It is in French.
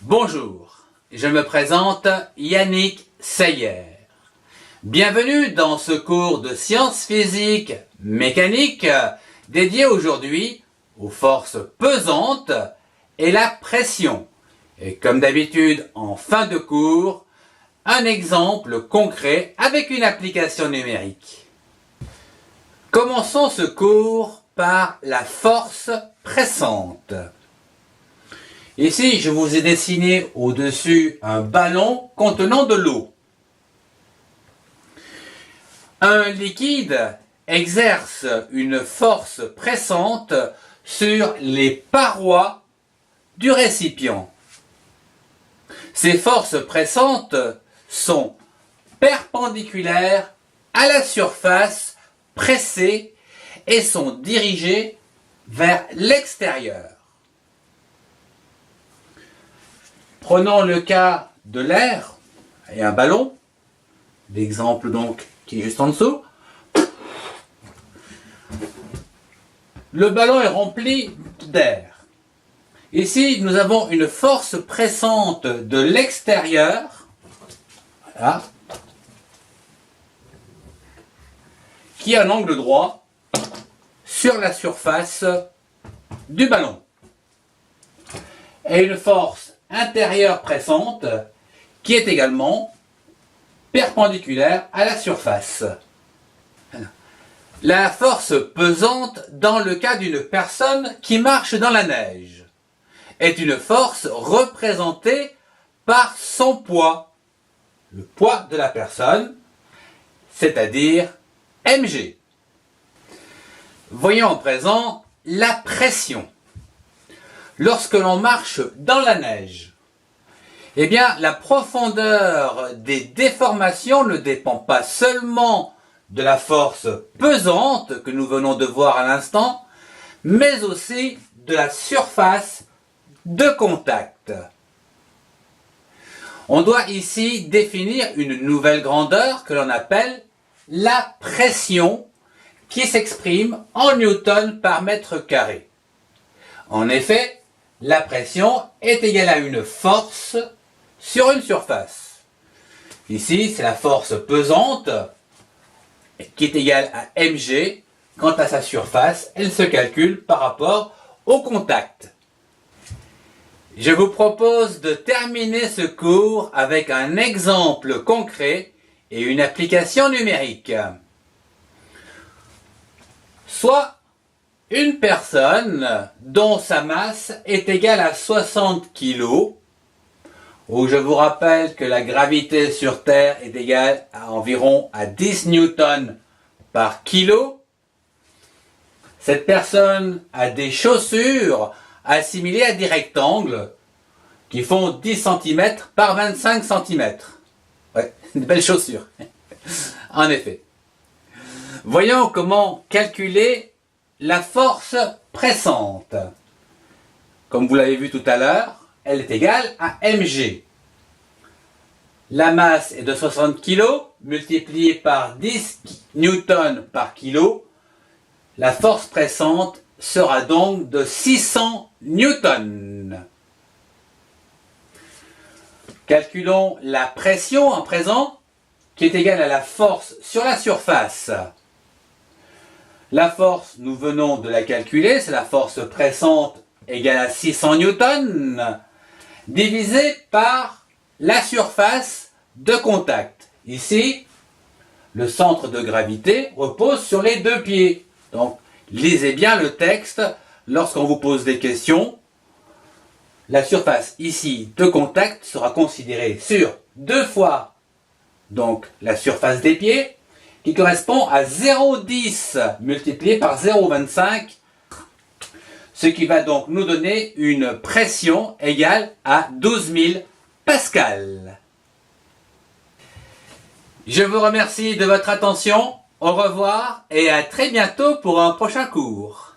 Bonjour, je me présente Yannick Seyer. Bienvenue dans ce cours de sciences physiques mécaniques dédié aujourd'hui aux forces pesantes et la pression. Et comme d'habitude en fin de cours, un exemple concret avec une application numérique. Commençons ce cours par la force pressante. Ici, je vous ai dessiné au-dessus un ballon contenant de l'eau. Un liquide exerce une force pressante sur les parois du récipient. Ces forces pressantes sont perpendiculaires à la surface pressée et sont dirigées vers l'extérieur. Prenons le cas de l'air et un ballon, l'exemple donc qui est juste en dessous. Le ballon est rempli d'air. Ici, nous avons une force pressante de l'extérieur, voilà, qui a un angle droit sur la surface du ballon. Et une force intérieure pressante qui est également perpendiculaire à la surface. La force pesante dans le cas d'une personne qui marche dans la neige est une force représentée par son poids, le poids de la personne, c'est-à-dire mg. Voyons en présent la pression. Lorsque l'on marche dans la neige, eh bien, la profondeur des déformations ne dépend pas seulement de la force pesante que nous venons de voir à l'instant, mais aussi de la surface de contact. On doit ici définir une nouvelle grandeur que l'on appelle la pression, qui s'exprime en newtons par mètre carré. En effet, la pression est égale à une force sur une surface. Ici, c'est la force pesante qui est égale à mg. Quant à sa surface, elle se calcule par rapport au contact. Je vous propose de terminer ce cours avec un exemple concret et une application numérique. Soit une personne dont sa masse est égale à 60 kg, où je vous rappelle que la gravité sur Terre est égale à environ 10 newtons par kilo. Cette personne a des chaussures assimilées à des rectangles qui font 10 cm par 25 cm. Ouais, une belle chaussure. En effet. Voyons comment calculer la force pressante. Comme vous l'avez vu tout à l'heure, elle est égale à mg. La masse est de 60 kg multipliée par 10 newtons par kilo. La force pressante sera donc de 600 newtons. Calculons la pression en présent, qui est égale à la force sur la surface. La force, nous venons de la calculer, c'est la force pressante égale à 600 newtons, divisé par la surface de contact. Ici, le centre de gravité repose sur les deux pieds. Donc, lisez bien le texte lorsqu'on vous pose des questions. La surface ici de contact sera considérée sur 2 fois donc la surface des pieds, qui correspond à 0,10 multiplié par 0,25, ce qui va donc nous donner une pression égale à 12 000 pascal. Je vous remercie de votre attention, au revoir et à très bientôt pour un prochain cours.